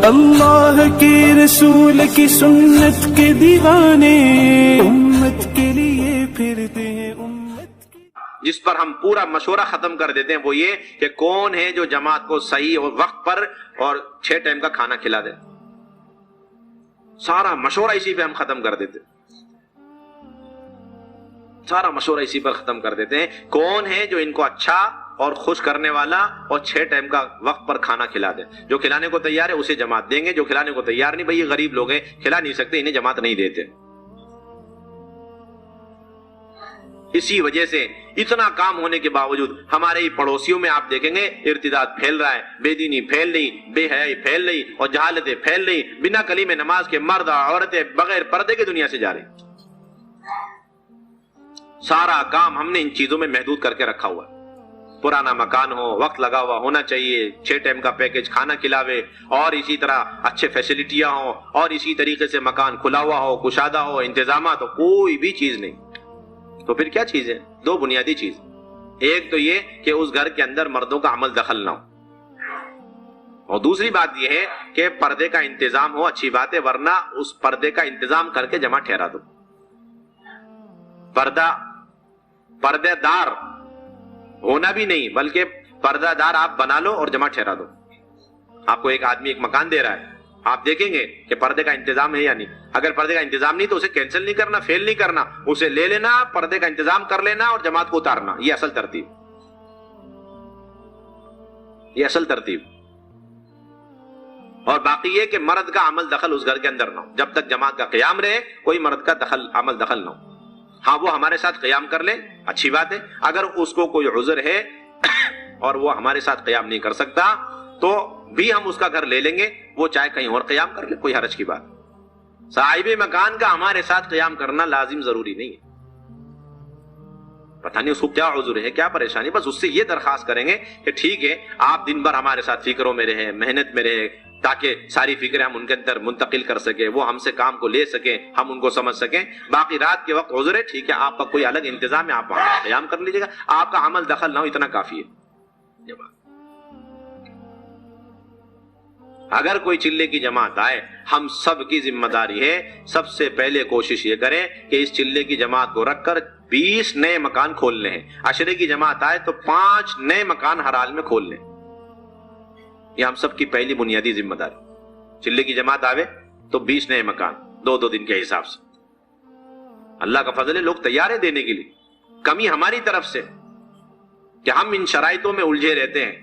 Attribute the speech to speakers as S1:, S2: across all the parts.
S1: اللہ کے رسول کی سنت کے دیوانے امت کے لیے پھرتے ہیں امت کے.
S2: جس پر ہم پورا مشورہ ختم کر دیتے ہیں وہ یہ کہ کون ہے جو جماعت کو صحیح اور وقت پر اور 6 ٹائم کا کھانا کھلا دے. سارا مشورہ اسی پہ ہم ختم کر دیتے ہیں. سارا مشورہ اسی پر ختم کر دیتے ہیں. کون ہے جو ان کو اچھا اور خوش کرنے والا اور 6 ٹائم کا وقت پر کھانا کھلا دے. جو کھلانے کو تیار ہے اسے جماعت دیں گے, جو کھلانے کو تیار نہیں, بھئی یہ غریب لوگ ہیں کھلا نہیں سکتے, انہیں جماعت نہیں دیتے. اسی وجہ سے اتنا کام ہونے کے باوجود ہمارے ہی پڑوسیوں میں آپ دیکھیں گے ارتداد پھیل رہا ہے, بے دینی پھیل رہی, بے حیائی پھیل رہی اور جہالتیں پھیل رہی. بنا کلمہ نماز کے مرد اور عورتیں بغیر پردے کے دنیا سے جا رہی. سارا کام ہم نے ان چیزوں میں محدود کر کے رکھا ہوا ہے. پرانا مکان ہو, وقت لگا ہوا ہونا چاہیے, 6 ٹائم کا پیکج کھانا کھلاوے, اور اسی طرح اچھے فیسلٹیاں ہوں, اور اسی طریقے سے مکان کھلا ہوا ہو, کشادہ ہو, انتظامات ہو. کوئی بھی چیز نہیں. تو پھر کیا چیز ہے؟ 2 بنیادی چیز. ایک تو یہ کہ اس گھر کے اندر مردوں کا عمل دخل نہ ہو, اور دوسری بات یہ ہے کہ پردے کا انتظام ہو. اچھی بات ہے, ورنہ اس پردے کا انتظام کر کے جمع ٹھہرا دو. پردے دار ہونا بھی نہیں, بلکہ پردہ دار آپ بنا لو اور جمع ٹھہرا دو. آپ کو ایک آدمی ایک مکان دے رہا ہے, آپ دیکھیں گے کہ پردے کا انتظام ہے یا نہیں. اگر پردے کا انتظام نہیں تو اسے کینسل نہیں کرنا, فیل نہیں کرنا, اسے لے لینا, پردے کا انتظام کر لینا اور جماعت کو اتارنا. یہ اصل ترتیب, یہ اصل ترتیب. اور باقی یہ کہ مرد کا عمل دخل اس گھر کے اندر نہ ہو. جب تک جماعت کا قیام رہے کوئی مرد کا عمل دخل نہ ہو. ہاں وہ ہمارے ساتھ قیام کر لے, اچھی بات ہے. اگر اس کو کوئی عذر ہے اور وہ ہمارے ساتھ قیام نہیں کر سکتا تو بھی ہم اس کا گھر لے لیں گے, وہ چاہے کہیں اور قیام کر لے, کوئی حرج کی بات. صاحب مکان کا ہمارے ساتھ قیام کرنا لازم ضروری نہیں ہے. پتہ نہیں اس کو کیا عذر ہے, کیا پریشانی, بس اس سے یہ درخواست کریں گے کہ ٹھیک ہے آپ دن بھر ہمارے ساتھ فکروں میں رہے, محنت میں رہے, تاکہ ساری فکریں ہم ان کے اندر منتقل کر سکیں, وہ ہم سے کام کو لے سکیں, ہم ان کو سمجھ سکیں. باقی رات کے وقت عذر ہے, ٹھیک ہے, آپ کا کوئی الگ انتظام ہے, آپ وہاں قیام کر لیجیے گا, آپ کا عمل دخل نہ ہو, اتنا کافی ہے. اگر کوئی چلے کی جماعت آئے, ہم سب کی ذمہ داری ہے سب سے پہلے کوشش یہ کریں کہ اس چلے کی جماعت کو رکھ کر 20 نئے مکان کھولنے ہیں. عشرے کی جماعت آئے تو 5 نئے مکان ہر حال میں کھول لیں. یہ ہم سب کی پہلی بنیادی ذمہ داری. چلے کی جماعت آوے تو 20 نئے مکان 2 دن کے حساب سے. اللہ کا فضل ہے, لوگ تیار ہیں دینے کے لیے. کمی ہماری طرف سے کہ ہم ان شرائطوں میں الجھے رہتے ہیں.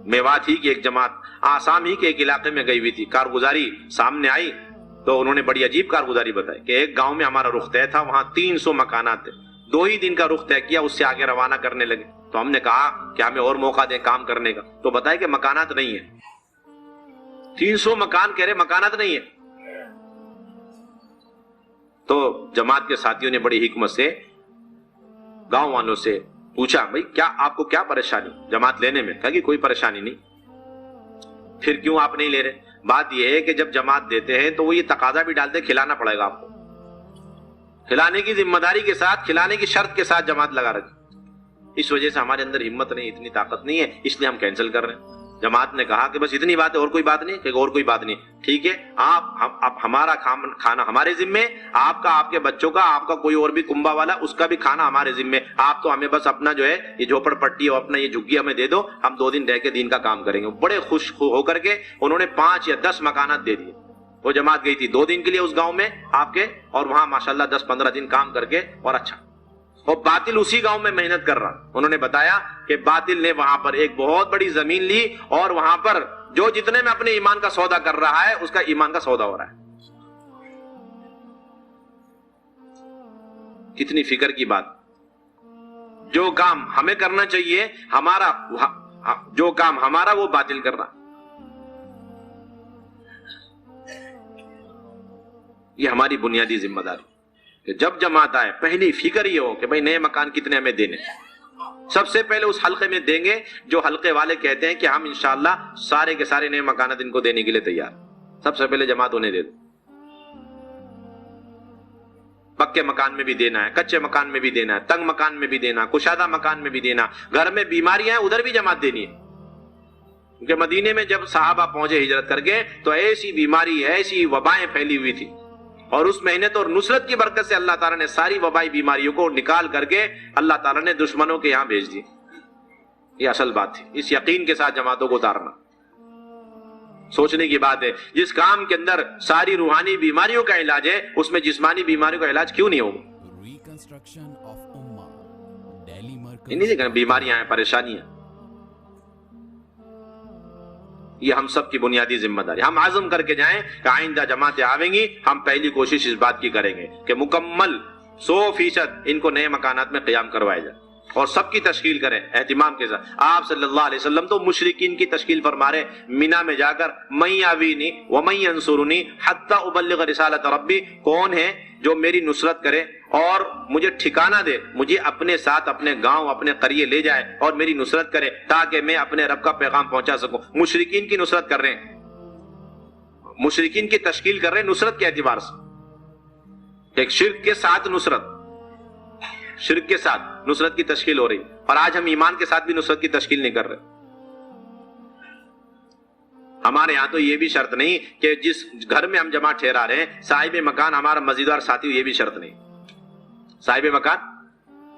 S2: میوات ہی کی ایک جماعت آسام ہی کے ایک علاقے میں گئی ہوئی تھی, کارگزاری سامنے آئی تو انہوں نے بڑی عجیب کارگزاری بتائی کہ ایک گاؤں میں ہمارا رخ طے تھا, وہاں 300 مکانات تھے, 2 ہی دن کا رخ طے کیا, اس سے آگے روانہ کرنے لگے. تو ہم نے کہا کہ ہمیں اور موقع دیں کام کرنے کا, تو بتائے کہ مکانات نہیں ہیں. 300 مکان کہہ رہے, مکانات نہیں ہیں. تو جماعت کے ساتھیوں نے بڑی حکمت سے گاؤں والوں سے پوچھا, بھئی کیا آپ کو کیا پریشانی جماعت لینے میں؟ کہا کہ کوئی پریشانی نہیں. پھر کیوں آپ نہیں لے رہے؟ بات یہ ہے کہ جب جماعت دیتے ہیں تو وہ یہ تقاضا بھی ڈالتے کھلانا پڑے گا آپ کو. کھلانے کی ذمہ داری کے ساتھ, کھلانے کی شرط کے ساتھ جماعت لگا رکھی. اس وجہ سے ہمارے اندر ہمت نہیں, اتنی طاقت نہیں ہے, اس لیے ہم کینسل کر رہے ہیں. جماعت نے کہا کہ بس اتنی بات ہے, اور کوئی بات نہیں. کہ اور کوئی بات نہیں, ٹھیک ہے, آپ ہمارا کھانا ہمارے ذمے, آپ کا, آپ کے بچوں کا, آپ کا کوئی اور بھی کنبا والا, اس کا بھی کھانا ہمارے ذمے. آپ تو ہمیں بس اپنا جو ہے یہ جھوپڑ پٹی اور اپنا یہ جھگی ہمیں دے دو, ہم 2 دن رہ کے دین کا کام کریں گے. بڑے خوش ہو کر کے انہوں نے 5 یا 10 مکانات دے دیے. وہ جماعت گئی تھی 2 دن کے لیے اس گاؤں میں آپ کے, اور وہاں ماشاءاللہ 10-15 دن کام کر کے, اور اچھا. اور باطل اسی گاؤں میں محنت کر رہا. انہوں نے بتایا کہ باطل نے وہاں پر ایک بہت بڑی زمین لی, اور وہاں پر جو جتنے میں اپنے ایمان کا سودا کر رہا ہے اس کا ایمان کا سودا ہو رہا ہے. کتنی فکر کی بات. جو کام ہمیں کرنا چاہیے ہمارا, جو کام ہمارا وہ باطل کر رہا. یہ ہماری بنیادی ذمہ داری کہ جب جماعت آئے پہلی فکر یہ ہو کہ بھئی نئے مکان کتنے ہمیں دینے. سب سے پہلے اس حلقے میں دیں گے جو حلقے والے کہتے ہیں کہ ہم انشاءاللہ سارے کے سارے نئے مکانات ان کو دینے کے لیے تیار. سب سے پہلے جماعت انہیں دے دو. پکے مکان میں بھی دینا ہے، کچے مکان میں بھی دینا ہے، تنگ مکان میں بھی دینا، کشادہ مکان میں بھی دینا، گھر میں بیماریاں ہیں ادھر بھی جماعت دینی ہے. کیونکہ مدینے میں جب صحابہ پہنچے ہجرت کر کے تو ایسی بیماری، ایسی وبائیں پھیلی ہوئی تھی، اور اس محنت اور نصرت کی برکت سے اللہ تعالیٰ نے ساری وبائی بیماریوں کو نکال کر کے اللہ تعالیٰ نے دشمنوں کے یہاں بھیج دی. یہ اصل بات تھی. اس یقین کے ساتھ جماعتوں کو اتارنا سوچنے کی بات ہے. جس کام کے اندر ساری روحانی بیماریوں کا علاج ہے اس میں جسمانی بیماریوں کا علاج کیوں نہیں ہوگا؟ نہیں کہ بیماریاں ہیں، پریشانیاں. یہ ہم سب کی بنیادی ذمہ داری. ہم عزم کر کے جائیں کہ آئندہ جماعتیں آویں گی، ہم پہلی کوشش اس بات کی کریں گے کہ مکمل 100% ان کو نئے مکانات میں قیام کروایا جائے اور سب کی تشکیل کریں اہتمام کے ساتھ. آپ صلی اللہ علیہ وسلم تو مشرکین کی تشکیل فرما رہے مینا میں جا کر، من یاوینی ومن ینصرنی حتی ابلغ رسالت ربی، کون ہے جو میری نصرت کرے اور مجھے ٹھکانہ دے، مجھے اپنے ساتھ اپنے گاؤں اپنے قریے لے جائے اور میری نصرت کرے تاکہ میں اپنے رب کا پیغام پہنچا سکوں. مشرکین کی نصرت کر رہے ہیں، مشرکین کی تشکیل کر رہے ہیں نصرت کے اعتبار سے. ایک شرک کے ساتھ نصرت، شرک کے ساتھ نصرت کی تشکیل ہو رہی، اور آج ہم ایمان کے ساتھ بھی نصرت کی تشکیل نہیں کر رہے. ہمارے یہاں تو یہ بھی شرط نہیں کہ جس گھر میں ہم جماعت ٹھہرا رہے ہیں صاحب مکان ہمارا مسجدوار ساتھی ہو، یہ بھی شرط نہیں. صاحب مکان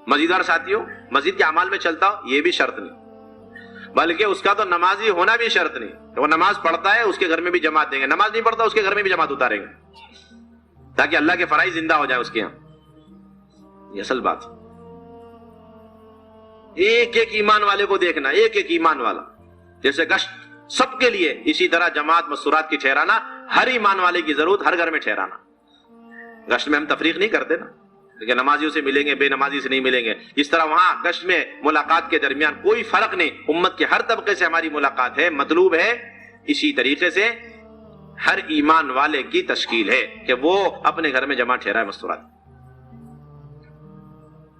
S2: مسجدوار ساتھی ہو، مسجد کے اعمال میں چلتا ہو، یہ بھی شرط نہیں. بلکہ اس کا تو نمازی ہونا بھی شرط نہیں. وہ نماز پڑھتا ہے اس کے گھر میں بھی جماعت دیں گے، نماز نہیں پڑھتا اس کے گھر میں بھی جماعت اتاریں گے تاکہ اللہ کے فرائض زندہ ہو جائے اس کے یہاں. یہ اصل بات. ایک ایک ایمان والے کو دیکھنا، ایک ایک ایمان والا. جیسے گشت سب کے لیے، اسی طرح جماعت مستورات کی ٹھہرانا ہر ایمان والے کی ضرورت، ہر گھر میں ٹھہرانا. گشت میں ہم تفریق نہیں کرتے نا کہ نمازیوں سے ملیں گے بے نمازی سے نہیں ملیں گے. اس طرح وہاں گشت میں ملاقات کے درمیان کوئی فرق نہیں، امت کے ہر طبقے سے ہماری ملاقات ہے، مطلوب ہے. اسی طریقے سے ہر ایمان والے کی تشکیل ہے کہ وہ اپنے گھر میں جماعت ٹھہرائے مستورات.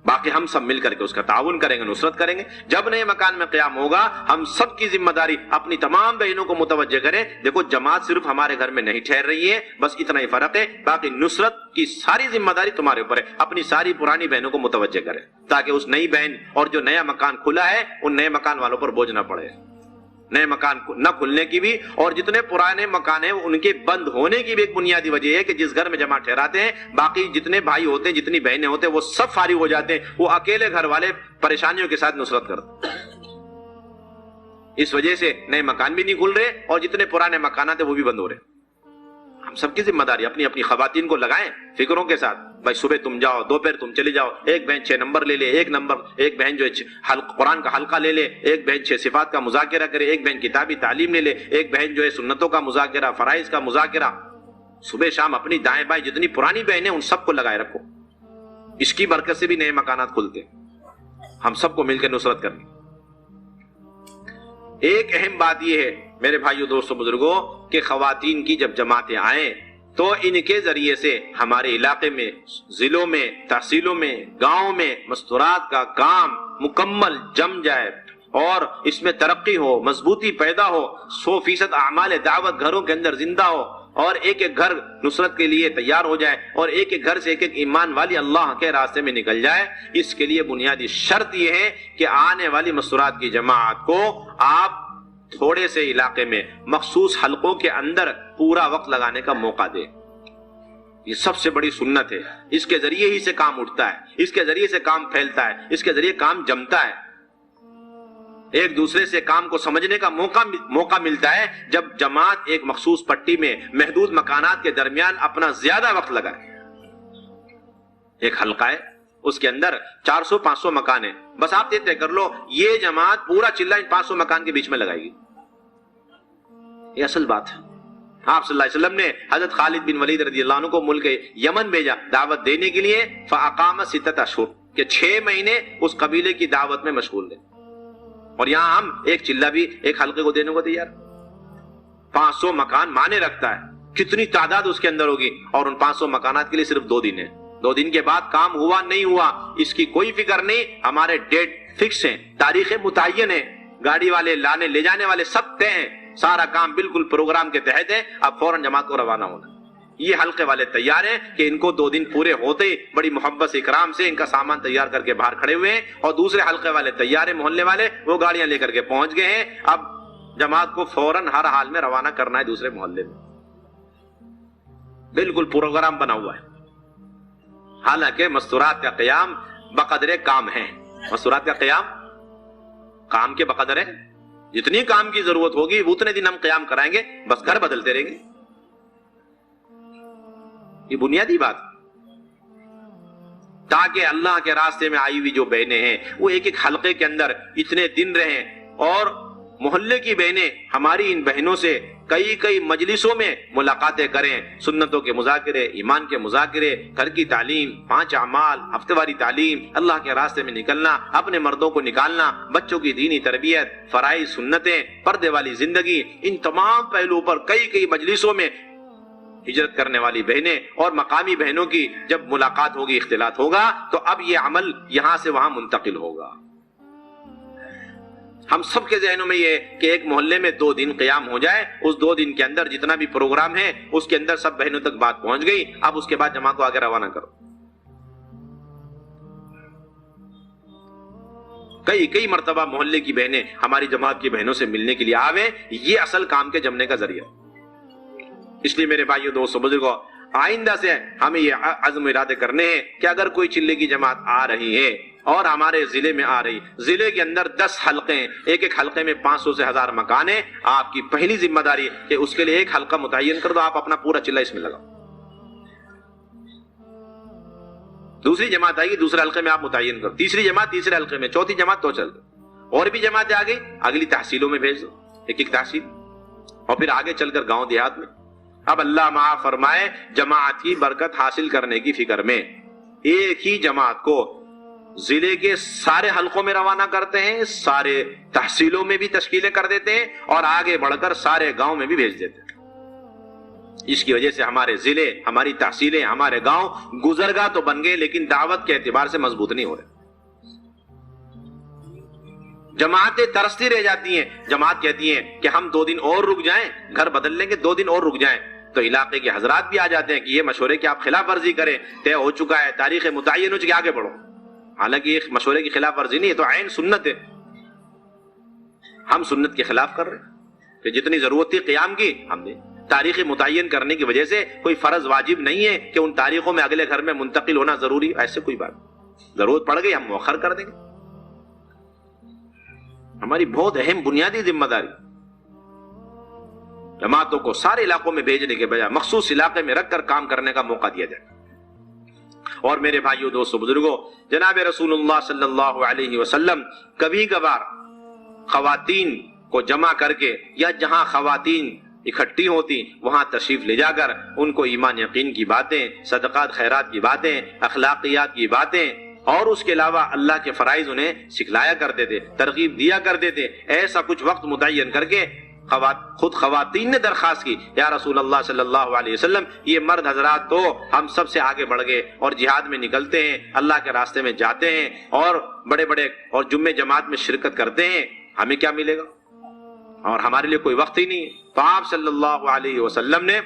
S2: باقی ہم سب مل کر کے اس کا تعاون کریں گے، نصرت کریں گے. جب نئے مکان میں قیام ہوگا ہم سب کی ذمہ داری اپنی تمام بہنوں کو متوجہ کریں. دیکھو جماعت صرف ہمارے گھر میں نہیں ٹھہر رہی ہے، بس اتنا ہی فرق ہے. باقی نصرت کی ساری ذمہ داری تمہارے اوپر ہے. اپنی ساری پرانی بہنوں کو متوجہ کریں تاکہ اس نئی بہن اور جو نیا مکان کھلا ہے ان نئے مکان والوں پر بوجھ نہ پڑے. نئے مکان نہ کھلنے کی بھی اور جتنے پرانے مکان ہیں ان کے بند ہونے کی بھی ایک بنیادی وجہ ہے کہ جس گھر میں جماعت ٹھہراتے ہیں باقی جتنے بھائی ہوتے ہیں، جتنی بہنیں ہوتے ہیں، وہ سب فارغ ہو جاتے ہیں. وہ اکیلے گھر والے پریشانیوں کے ساتھ نصرت کرتے ہیں. اس وجہ سے نئے مکان بھی نہیں کھل رہے اور جتنے پرانے مکانات ہیں وہ بھی بند ہو رہے. ہم سب کی ذمہ داری اپنی اپنی خواتین کو لگائیں فکروں کے ساتھ. بھائی صبح تم جاؤ، دوپہر تم چلی جاؤ، ایک بہن 6 نمبر لے لے، ایک بہن جو ہے قرآن کا حلقہ لے لے، ایک بہن 6 صفات کا مذاکرہ کرے، ایک بہن کتابی تعلیم لے لے، ایک بہن جو ہے سنتوں کا مذاکرہ، فرائض کا مذاکرہ. صبح شام اپنی دائیں بائیں جتنی پرانی بہنیں ان سب کو لگائے رکھو. اس کی برکت سے بھی نئے مکانات کھلتے. ہم سب کو مل کے نصرت کرنی. ایک اہم بات یہ ہے میرے بھائیوں دوستوں بزرگوں کہ خواتین کی جب جماعتیں آئیں تو ان کے ذریعے سے ہمارے علاقے میں، ضلعوں میں، تحصیلوں میں، گاؤں میں مستورات کا کام مکمل جم جائے اور اس میں ترقی ہو، مضبوطی پیدا ہو، 100% اعمال دعوت گھروں کے اندر زندہ ہو اور ایک ایک گھر نصرت کے لیے تیار ہو جائے اور ایک ایک گھر سے ایک ایک ایمان والی اللہ کے راستے میں نکل جائے. اس کے لیے بنیادی شرط یہ ہے کہ آنے والی مستورات کی جماعت کو آپ تھوڑے سے علاقے میں مخصوص حلقوں کے اندر پورا وقت لگانے کا موقع دے. یہ سب سے بڑی سنت ہے. اس کے ذریعے ہی سے کام اٹھتا ہے، اس کے ذریعے سے کام پھیلتا ہے، اس کے ذریعے کام جمتا ہے. ایک دوسرے سے کام کو سمجھنے کا موقع ملتا ہے جب جماعت ایک مخصوص پٹی میں محدود مکانات کے درمیان اپنا زیادہ وقت لگائے. ایک حلقہ ہے، اس کے اندر 400-500 مکان ہیں، بس آپ طے کر لو یہ جماعت پورا چلہ ان 500 مکان کے بیچ میں لگائے گی. یہ اصل بات ہے. آپ صلی اللہ علیہ وسلم نے حضرت خالد بن ولید رضی اللہ عنہ کو ملک یمن بھیجا دعوت دینے کے لیے. فاقام 6 اشہر کہ 6 مہینے اس قبیلے کی دعوت میں مشغول تھے. اور یہاں ہم ایک چلہ بھی ایک حلقے کو دینے کو تیار. 500 مکان مانے رکھتا ہے، کتنی تعداد اس کے اندر ہوگی. اور ان 500 مکانات کے لیے صرف 2 دن ہے. 2 دن کے بعد کام ہوا نہیں ہوا اس کی کوئی فکر نہیں. ہمارے ڈیٹ فکس ہیں، تاریخیں متعین ہیں، گاڑی والے لانے لے جانے والے سب طے ہیں، سارا کام بالکل پروگرام کے تحت ہے. اب فوراً جماعت کو روانہ ہونا. یہ حلقے والے تیار ہیں کہ ان کو 2 دن پورے ہوتے ہی بڑی محبت سے اکرام سے ان کا سامان تیار کر کے باہر کھڑے ہوئے ہیں، اور دوسرے حلقے والے تیار ہیں، محلے والے، وہ گاڑیاں لے کر کے پہنچ گئے ہیں۔ اب جماعت کو فوراً ہر حال میں روانہ کرنا ہے دوسرے محلے میں، بالکل پروگرام بنا ہوا ہے۔ حالانکہ مستورات کا قیام بقدر کام ہے، مستورات کا قیام کام کے بقدر ہے، جتنی کام کی ضرورت ہوگی اتنے دن ہم قیام کرائیں گے، بس گھر بدلتے رہیں گے، یہ بنیادی بات، تاکہ اللہ کے راستے میں آئی ہوئی جو بہنیں ہیں وہ ایک ایک حلقے کے اندر اتنے دن رہیں، اور محلے کی بہنیں ہماری ان بہنوں سے کئی کئی مجلسوں میں ملاقاتیں کریں، سنتوں کے مذاکرے، ایمان کے مذاکرے، گھر کی تعلیم، 5 اعمال، ہفتہ واری تعلیم، اللہ کے راستے میں نکلنا، اپنے مردوں کو نکالنا، بچوں کی دینی تربیت، فرائض سنتیں، پردے والی زندگی، ان تمام پہلوؤں پر کئی کئی مجلسوں میں ہجرت کرنے والی بہنیں اور مقامی بہنوں کی جب ملاقات ہوگی، اختلاط ہوگا، تو اب یہ عمل یہاں سے وہاں منتقل ہوگا۔ ہم سب کے ذہنوں میں یہ کہ ایک محلے میں 2 دن قیام ہو جائے، اس 2 دن کے اندر جتنا بھی پروگرام ہے اس کے اندر سب بہنوں تک بات پہنچ گئی، اب اس کے بعد جماعت کو آگے روانہ کرو۔ کئی مرتبہ محلے کی بہنیں ہماری جماعت کی بہنوں سے ملنے کے لیے آویں، یہ اصل کام کے جمنے کا ذریعہ۔ اس لیے میرے بھائیوں، دوستوں، بزرگوں، آئندہ سے ہمیں یہ عزم ارادے کرنے ہیں کہ اگر کوئی چلے کی جماعت آ رہی ہے اور ہمارے ضلع میں آ رہی، ضلع کے اندر 10 حلقے ہیں، ایک ایک حلقے میں 500 سے 1000 مکان ہیں، آپ کی پہلی ذمہ داری کہ اس کے لیے ایک حلقہ متعین کر دو، آپ اپنا پورا چلہ اس میں لگاؤ۔ دوسری جماعت آئے گی، دوسرے حلقے میں آپ متعین کرو، تیسری جماعت تیسرے حلقے میں، چوتھی جماعت تو چل دو، اور بھی جماعتیں آ گئی، اگلی تحصیلوں میں بھیج دو، ایک ایک تحصیل، اور پھر آگے چل کر گاؤں دیہات میں۔ اب اللہ معاف فرمائے، جماعت کی برکت حاصل کرنے کی فکر میں ایک ہی جماعت کو ضلع کے سارے حلقوں میں روانہ کرتے ہیں، سارے تحصیلوں میں بھی تشکیلیں کر دیتے ہیں، اور آگے بڑھ کر سارے گاؤں میں بھی بھیج دیتے ہیں۔ اس کی وجہ سے ہمارے ضلع، ہماری تحصیلیں، ہمارے گاؤں گزرگاہ تو بن گئے، لیکن دعوت کے اعتبار سے مضبوط نہیں ہو رہے۔ جماعتیں ترستی رہ جاتی ہیں، جماعت کہتی ہیں کہ ہم 2 دن اور رک جائیں، گھر بدل لیں گے، 2 دن اور رک جائیں، تو علاقے کے حضرات بھی آ جاتے ہیں کہ یہ مشورے کی آپ خلاف ورزی کریں، طے ہو چکا ہے، تاریخ متعین ہو چکی، آگے بڑھو۔ حالانکہ یہ مشورے کی خلاف ورزی نہیں ہے، تو عین سنت ہے، ہم سنت کے خلاف کر رہے ہیں کہ جتنی ضرورت تھی قیام کی ہم نے، تاریخ متعین کرنے کی وجہ سے کوئی فرض واجب نہیں ہے کہ ان تاریخوں میں اگلے گھر میں منتقل ہونا ضروری، ایسے کوئی بات، ضرورت پڑ گئی ہم مؤخر کر دیں گے۔ ہماری بہت اہم بنیادی ذمہ داری، جماعتوں کو سارے علاقوں میں بھیجنے کے بجائے مخصوص علاقے میں رکھ کر کام کرنے کا موقع دیا جائے۔ اور میرے بھائیوں، دوستوں، بزرگوں، جناب رسول اللہ صلی اللہ علیہ وسلم کبھی کبھار خواتین کو جمع کر کے، یا جہاں خواتین اکٹھی ہوتی وہاں تشریف لے جا کر ان کو ایمان یقین کی باتیں، صدقات خیرات کی باتیں، اخلاقیات کی باتیں، اور اس کے علاوہ اللہ کے فرائض انہیں سکھلایا کرتے تھے، ترغیب دیا کرتے تھے۔ ایسا کچھ وقت متعین کر کے خود خواتین نے درخواست کی، یا رسول اللہ صلی اللہ علیہ وسلم، یہ مرد حضرات تو ہم سب سے آگے بڑھ گئے اور جہاد میں نکلتے ہیں، اللہ کے راستے میں جاتے ہیں، اور بڑے بڑے اور جمعے جماعت میں شرکت کرتے ہیں، ہمیں کیا ملے گا؟ اور ہمارے لیے کوئی وقت ہی نہیں ہے۔ تو آپ صلی اللہ علیہ وسلم نے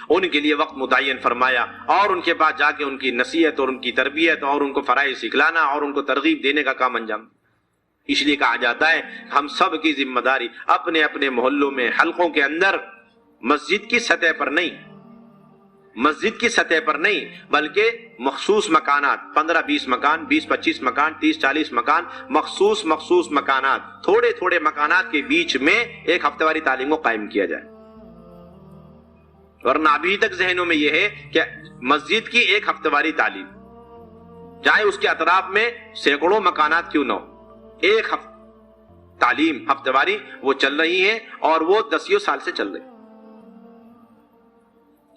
S2: ان کے لیے وقت متعین فرمایا، اور ان کے بعد جا کے ان کی نصیحت اور ان کی تربیت اور ان کو فرائض سکھلانا اور ان کو ترغیب دینے کا کام انجام۔ اس لیے کہا جاتا ہے ہم سب کی ذمہ داری اپنے اپنے محلوں میں، حلقوں کے اندر، مسجد کی سطح پر نہیں، بلکہ مخصوص مکانات، 15-20 مکان، 20-25 مکان، 30-40 مکان، مخصوص مکانات، تھوڑے مکانات کے بیچ میں ایک ہفتہ واری تعلیم کو قائم کیا جائے۔ ورنہ ابھی تک ذہنوں میں یہ ہے کہ مسجد کی ایک ہفتہ واری تعلیم، چاہے اس کے اطراف میں سینکڑوں مکانات کیوں نہ ہو، ایک تعلیم ہفتہ واری وہ چل رہی ہے، اور وہ 10 سال سے چل رہی۔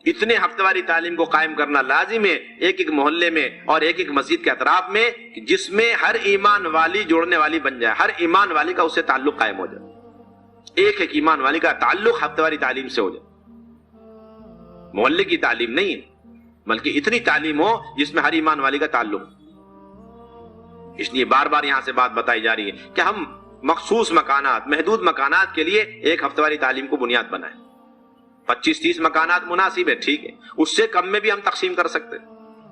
S2: اتنے ہفتہ واری تعلیم کو قائم کرنا لازم ہے ایک ایک محلے میں اور ایک ایک مسجد کے اطراف میں، جس میں ہر ایمان والی جوڑنے والی بن جائے، ہر ایمان والی کا اس سے تعلق قائم ہو جائے، ایک ایک ایمان والی کا تعلق ہفتہ واری تعلیم سے ہو جائے۔ محلے کی تعلیم نہیں ہے، بلکہ اتنی تعلیم ہو جس میں ہر ایمان والی کا تعلق۔ اس لیے بار بار یہاں سے بات بتائی جا رہی ہے کہ ہم مخصوص مکانات، محدود مکانات کے لیے ایک ہفتہ واری تعلیم کو بنیاد بنائیں، 25-30 مکانات مناسب ہے، ٹھیک ہے، اس سے کم میں بھی ہم تقسیم کر سکتے ہیں۔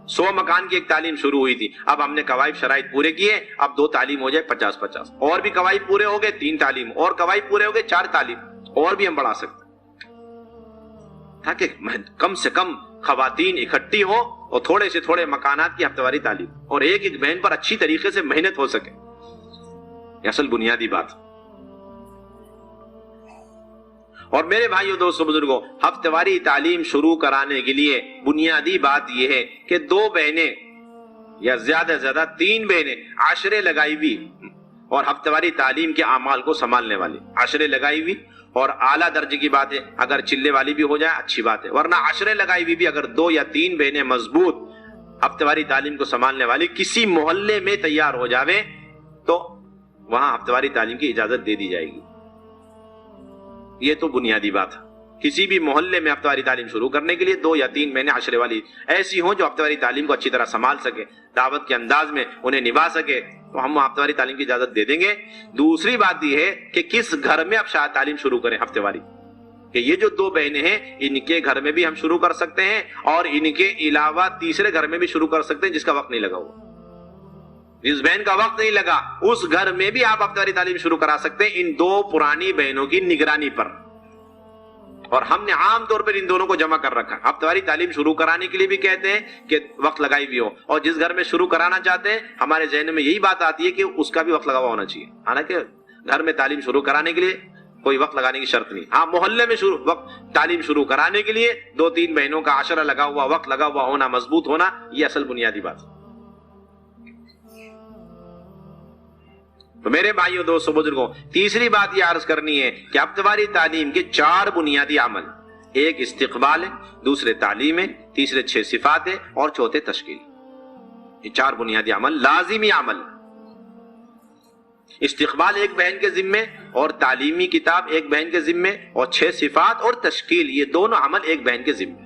S2: 100 مکان کی ایک تعلیم شروع ہوئی تھی، اب ہم نے قواعد شرائط پورے کیے، اب 2 تعلیم ہو جائے 50-50، اور بھی قواعد پورے ہو گئے 3 تعلیم، اور قواعد پورے ہو گئے 4 تعلیم، اور بھی ہم بڑھا سکتے ہیں، تاکہ کم سے کم خواتین اکٹھی ہو اور تھوڑے سے تھوڑے مکانات کی ہفتہ واری تعلیم، اور ایک ایک بہن پر اچھی طریقے سے محنت ہو سکے۔ یہ اصل بنیادی بات۔ اور میرے بھائیوں، دوستوں، بزرگوں، ہفتہ واری تعلیم شروع کرانے کے لیے بنیادی بات یہ ہے کہ 2 بہنیں یا زیادہ سے زیادہ 3 بہنیں عاشرے لگائی ہوئی اور ہفتہ واری تعلیم کے اعمال کو سنبھالنے والی، عاشرے لگائی ہوئی، اور اعلیٰ درجے کی بات ہے اگر چلے والی بھی ہو جائے اچھی بات ہے، ورنہ عاشرے لگائی ہوئی بھی اگر 2 یا 3 بہنیں مضبوط ہفتہ واری تعلیم کو سنبھالنے والی کسی محلے میں تیار ہو جاوے تو وہاں ہفتہ واری تعلیم کی اجازت دے دی جائے گی۔ یہ تو بنیادی بات ہے۔ کسی بھی محلے میں ہفتہ واری تعلیم شروع کرنے کے لیے 2 یا 3 بہنیں عشرے والی ایسی ہوں جو ہفتہ واری تعلیم کو اچھی طرح سنبھال سکے، دعوت کے انداز میں انہیں نبھا سکے، تو ہم ہفتہ واری تعلیم کی اجازت دے دیں گے۔ دوسری بات یہ ہے کہ کس گھر میں اب شاید تعلیم شروع کریں ہفتہ واری، کہ یہ جو 2 بہنیں ہیں ان کے گھر میں بھی ہم شروع کر سکتے ہیں، اور ان کے علاوہ تیسرے گھر میں بھی شروع کر سکتے ہیں جس کا وقت نہیں لگا ہوا، جس بہن کا وقت نہیں لگا اس گھر میں بھی آپ ہفتہ واری تعلیم شروع کرا سکتے ہیں ان 2 پرانی بہنوں کی نگرانی پر۔ اور ہم نے عام طور پر ان دونوں کو جمع کر رکھا، ہفتہ واری تعلیم شروع کرانے کے لیے بھی کہتے ہیں کہ وقت لگائی بھی ہو، اور جس گھر میں شروع کرانا چاہتے ہیں ہمارے ذہن میں یہی بات آتی ہے کہ اس کا بھی وقت لگا ہوا ہونا چاہیے، حالانکہ گھر میں تعلیم شروع کرانے کے لیے کوئی وقت لگانے کی شرط نہیں، ہاں محلے میں تعلیم شروع کرانے کے لیے 2-3 بہنوں کا عشرہ لگا ہوا، وقت لگا ہوا ہونا، مضبوط ہونا، یہ اصل بنیادی بات ہے۔ تو میرے بھائیوں، دوستوں، بزرگوں، تیسری بات یہ عرض کرنی ہے کہ ہفتہ واری تعلیم کے 4 بنیادی عمل، ایک استقبال ہے، دوسرے تعلیم ہے، تیسرے 6 صفات ہے، اور چوتھے تشکیل۔ یہ 4 بنیادی عمل لازمی عمل، استقبال ایک بہن کے ذمے، اور تعلیمی کتاب ایک بہن کے ذمے، اور 6 صفات اور تشکیل یہ دونوں عمل ایک بہن کے ذمے۔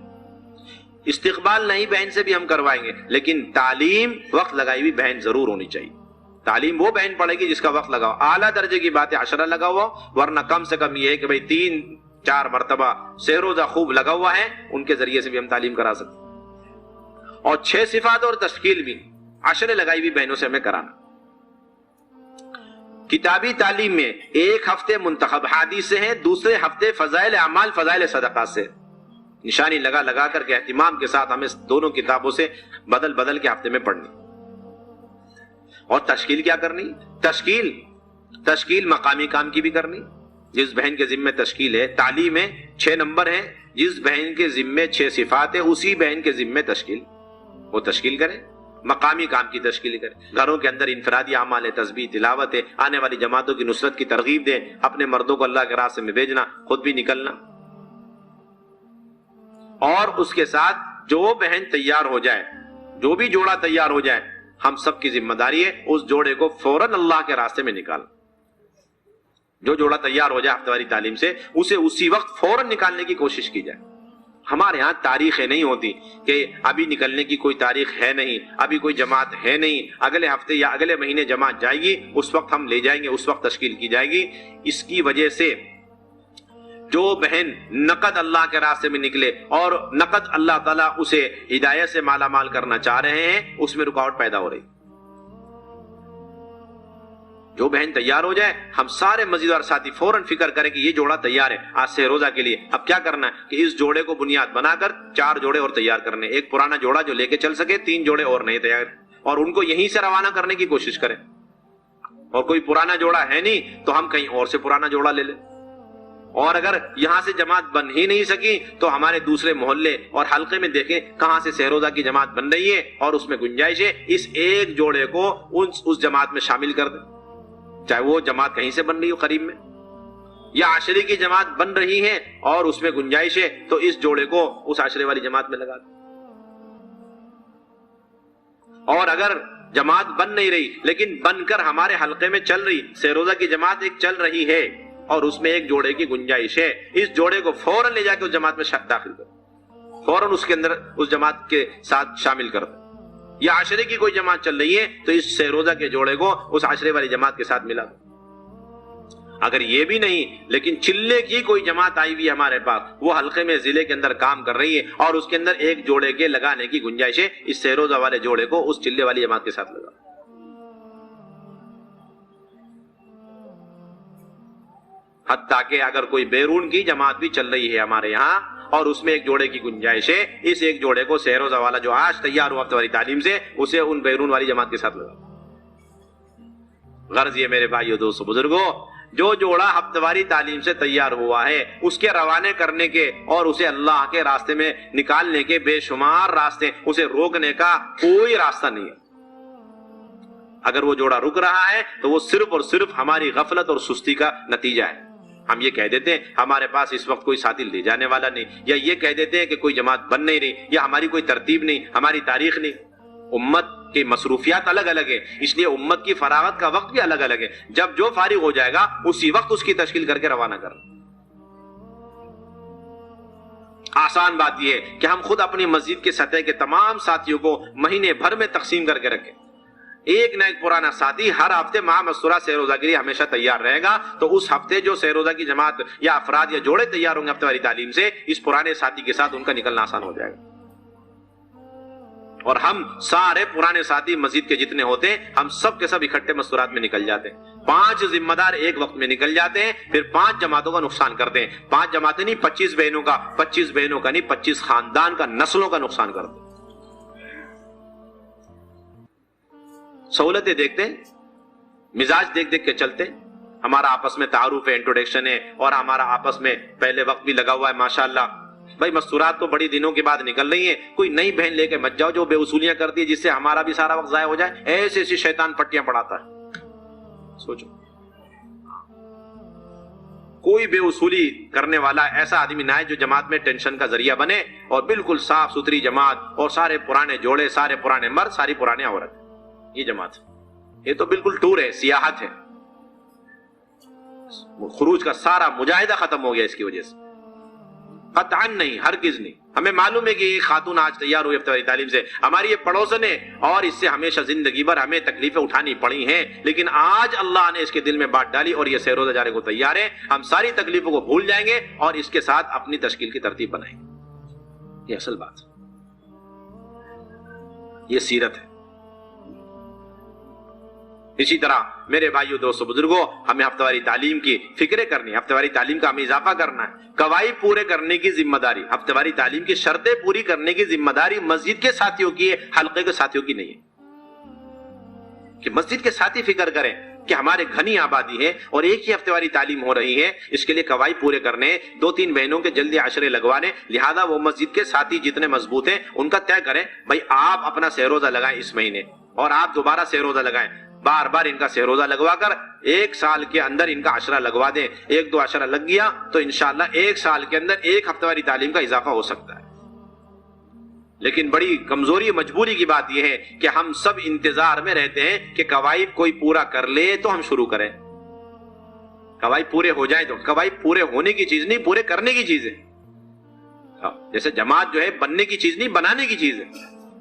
S2: استقبال نئی بہن سے بھی ہم کروائیں گے، لیکن تعلیم وقت لگائی ہوئی بہن ضرور ہونی چاہیے۔ تعلیم وہ بہن پڑھے گی جس کا وقت لگا ہو، اعلیٰ درجے کی بات ہے عشرہ لگا ہوا، ورنہ کم سے کم یہ ہے کہ بھئی 3-4 مرتبہ سہ روزہ خوب لگا ہوا ہے، ان کے ذریعے سے بھی ہم تعلیم کرا سکتے ہیں۔ اور 6 صفات اور تشکیل بھی عشرے لگائی ہوئی بہنوں سے ہمیں کرانا۔ کتابی تعلیم میں ایک ہفتے منتخب حدیث سے ہیں، دوسرے ہفتے فضائل اعمال، فضائل صدقات سے، نشانی لگا لگا کر کے اہتمام کے ساتھ ہمیں دونوں کتابوں سے بدل بدل کے ہفتے میں پڑھنی۔ اور تشکیل کیا کرنی؟ تشکیل مقامی کام کی بھی کرنی، جس بہن کے ذمے تشکیل ہے، تعلیم ہے، 6 نمبر ہے، جس بہن کے ذمے 6 صفات ہے اسی بہن کے ذمے تشکیل، وہ تشکیل کرے، مقامی کام کی تشکیل کرے، گھروں کے اندر انفرادی اعمال ہے، تسبیح، تلاوت ہے، آنے والی جماعتوں کی نصرت کی ترغیب دے، اپنے مردوں کو اللہ کے راستے میں بھیجنا، خود بھی نکلنا۔ اور اس کے ساتھ جو بہن تیار ہو جائے، جو بھی جوڑا تیار ہو جائے، ہم سب کی ذمہ داری ہے اس جوڑے کو فوراً اللہ کے راستے میں نکالنا۔ جو جوڑا تیار ہو جائے ہفتہ واری تعلیم سے، اسے اسی وقت فوراً نکالنے کی کوشش کی جائے۔ ہمارے ہاں تاریخیں نہیں ہوتی کہ ابھی نکلنے کی کوئی تاریخ ہے نہیں، ابھی کوئی جماعت ہے نہیں، اگلے ہفتے یا اگلے مہینے جماعت جائے گی، اس وقت ہم لے جائیں گے، اس وقت تشکیل کی جائے گی۔ اس کی وجہ سے جو بہن نقد اللہ کے راستے میں نکلے اور نقد اللہ تعالیٰ اسے ہدایت سے مالا مال کرنا چاہ رہے ہیں، اس میں رکاوٹ پیدا ہو رہی۔ جو بہن تیار ہو جائے، ہم سارے مزیدار ساتھی فوراً فکر کریں کہ یہ جوڑا تیار ہے آج سے روزہ کے لیے، اب کیا کرنا ہے کہ اس جوڑے کو بنیاد بنا کر 4 جوڑے اور تیار کرنے، ایک پرانا جوڑا جو لے کے چل سکے، 3 جوڑے اور نئے تیار، اور ان کو یہیں سے روانہ کرنے کی کوشش کریں۔ اور کوئی پرانا جوڑا ہے نہیں تو ہم کہیں اور سے پرانا جوڑا لے لیں، اور اگر یہاں سے جماعت بن ہی نہیں سکی تو ہمارے دوسرے محلے اور حلقے میں دیکھیں کہاں سے سہروزہ کی جماعت بن رہی ہے اور اس میں گنجائش ہے، اس ایک جوڑے کو اس جماعت میں شامل کر دیں، چاہے وہ جماعت کہیں سے بن رہی ہو قریب میں، یا عشرے کی جماعت بن رہی ہے اور اس میں گنجائش ہے تو اس جوڑے کو اس عشرے والی جماعت میں لگا دیں۔ اور اگر جماعت بن نہیں رہی لیکن بن کر ہمارے حلقے میں چل رہی، سہروزہ کی جماعت ایک چل رہی ہے اور اس میں ایک جوڑے کی گنجائش ہے، اس جوڑے کو فوراً لے جا کے اس جماعت میں داخل کرو، فوراً اس کے اندر اس جماعت کے ساتھ شامل کر دو۔ یا عشرے کی کوئی جماعت چل رہی ہے تو اس سہروزہ کے جوڑے کو اس عشرے والی جماعت کے ساتھ ملا دو۔ اگر یہ بھی نہیں لیکن چلے کی کوئی جماعت آئی ہوئی ہمارے پاس، وہ حلقے میں ضلع کے اندر کام کر رہی ہے اور اس کے اندر ایک جوڑے کے لگانے کی گنجائش ہے، اس سہروزہ والے جوڑے کو اس چلے والی جماعت کے ساتھ لگا. حتیٰ کہ اگر کوئی بیرون کی جماعت بھی چل رہی ہے ہمارے یہاں اور اس میں ایک جوڑے کی گنجائش ہے، اس ایک جوڑے کو سہروزہ والا جو آج تیار ہوا ہفتہ واری تعلیم سے، اسے ان بیرون والی جماعت کے ساتھ لگا. غرض یہ میرے بھائیو دوستو بزرگوں، جو جوڑا ہفتہ واری تعلیم سے تیار ہوا ہے اس کے روانے کرنے کے اور اسے اللہ کے راستے میں نکالنے کے بے شمار راستے، اسے روکنے کا کوئی راستہ نہیں ہے. اگر وہ جوڑا رک رہا ہے تو وہ صرف اور صرف ہماری غفلت اور سستی کا نتیجہ ہے. ہم یہ کہہ دیتے ہیں ہمارے پاس اس وقت کوئی ساتھی لے جانے والا نہیں، یا یہ کہہ دیتے ہیں کہ کوئی جماعت بن نہیں رہی، یا ہماری کوئی ترتیب نہیں، ہماری تاریخ نہیں. امت کی مصروفیات الگ الگ ہے، اس لیے امت کی فراغت کا وقت بھی الگ الگ ہے. جب جو فارغ ہو جائے گا اسی وقت اس کی تشکیل کر کے روانہ کر. آسان بات یہ ہے کہ ہم خود اپنی مسجد کے سطح کے تمام ساتھیوں کو مہینے بھر میں تقسیم کر کے رکھیں. ایک نہ ایک پرانا ساتھی ہر ہفتے ماہ مستورہ سہروزہ کے لیے ہمیشہ تیار رہے گا. تو اس ہفتے جو سہروزہ کی جماعت یا افراد یا جوڑے تیار ہوں گے ہفتہ واری تعلیم سے، اس پرانے ساتھی کے ساتھ ان کا نکلنا آسان ہو جائے گا. اور ہم سارے پرانے ساتھی مسجد کے جتنے ہوتے ہیں، ہم سب کے سب اکٹھے مستورات میں نکل جاتے ہیں. 5 ذمہ دار ایک وقت میں نکل جاتے ہیں، پھر 5 جماعتوں کا نقصان کرتے ہیں. 5 جماعتیں نہیں، 25 بہنوں کا، 25 بہنوں کا نہیں، 25 خاندان کا، نسلوں کا نقصان کرتے ہیں. سہولتیں دیکھتے ہیں، مزاج دیکھ دیکھ کے چلتے ہیں. ہمارا آپس میں تعارف ہے، انٹروڈکشن ہے، اور ہمارا آپس میں پہلے وقت بھی لگا ہوا ہے ماشاءاللہ. بھائی مستورات تو بڑی دنوں کے بعد نکل رہی ہیں، کوئی نئی بہن لے کے مت جاؤ جو بے وصولیاں کرتی ہے جس سے ہمارا بھی سارا وقت ضائع ہو جائے. ایسے ایسی شیطان پٹیاں پڑھاتا ہے. سوچو، کوئی بے وصولی کرنے والا ایسا آدمی نہ ہے جو جماعت میں ٹینشن کا ذریعہ بنے، اور بالکل صاف ستھری جماعت اور سارے پرانے جوڑے، سارے پرانے مرد، ساری پرانی عورت. یہ جماعت، یہ تو بالکل ٹور ہے، سیاحت ہے. خروج کا سارا مجاہدہ ختم ہو گیا اس کی وجہ سے. قطعاً نہیں، ہرگز نہیں. ہمیں معلوم ہے کہ یہ خاتون آج تیار ہوئی ہفتہ واری تعلیم سے، ہماری یہ پڑوسن ہے اور اس سے ہمیشہ زندگی بھر ہمیں تکلیفیں اٹھانی پڑی ہیں، لیکن آج اللہ نے اس کے دل میں بات ڈالی اور یہ سہروزہ جانے کو تیار ہے. ہم ساری تکلیفوں کو بھول جائیں گے اور اس کے ساتھ اپنی تشکیل کی ترتیب بنائیں گے. یہ اصل بات ہے، یہ سیرت ہے. اسی طرح میرے بھائیو دوستو بزرگوں، ہمیں ہفتہ واری تعلیم کی فکریں کرنی ہے، ہفتہ واری تعلیم کا ہمیں اضافہ کرنا ہے. قواعد پورے کرنے کی ذمہ داری، ہفتہ واری تعلیم کی شرطیں پوری کرنے کی ذمہ داری مسجد کے ساتھیوں کی ہے، حلقے کے ساتھیوں کی نہیں ہے. کہ مسجد کے ساتھی فکر کریں کہ ہمارے گھنی آبادی ہے اور ایک ہی ہفتہ واری تعلیم ہو رہی ہے، اس کے لیے قواعد پورے کرنے، 2-3 بہنوں کے جلدی عشرے لگوانے. لہذا وہ مسجد کے ساتھی جتنے مضبوط ہیں ان کا طے کریں، بھائی آپ اپنا سہروزہ لگائیں اس مہینے، اور آپ دوبارہ سہروزہ لگائیں. بار بار ان کا سہروزہ لگوا کر 1 سال کے اندر ان کا عشرہ لگوا دیں. 1-2 عشرہ لگ گیا تو انشاءاللہ 1 سال کے اندر 1 ہفتہ واری تعلیم کا اضافہ ہو سکتا ہے. لیکن بڑی کمزوری مجبوری کی بات یہ ہے کہ ہم سب انتظار میں رہتے ہیں کہ قواعد کوئی پورا کر لے تو ہم شروع کریں. قواعد پورے ہو جائیں تو، قواعد پورے ہونے کی چیز نہیں، پورے کرنے کی چیز ہے. جیسے جماعت جو ہے بننے کی چیز نہیں، بنانے کی چیز ہے،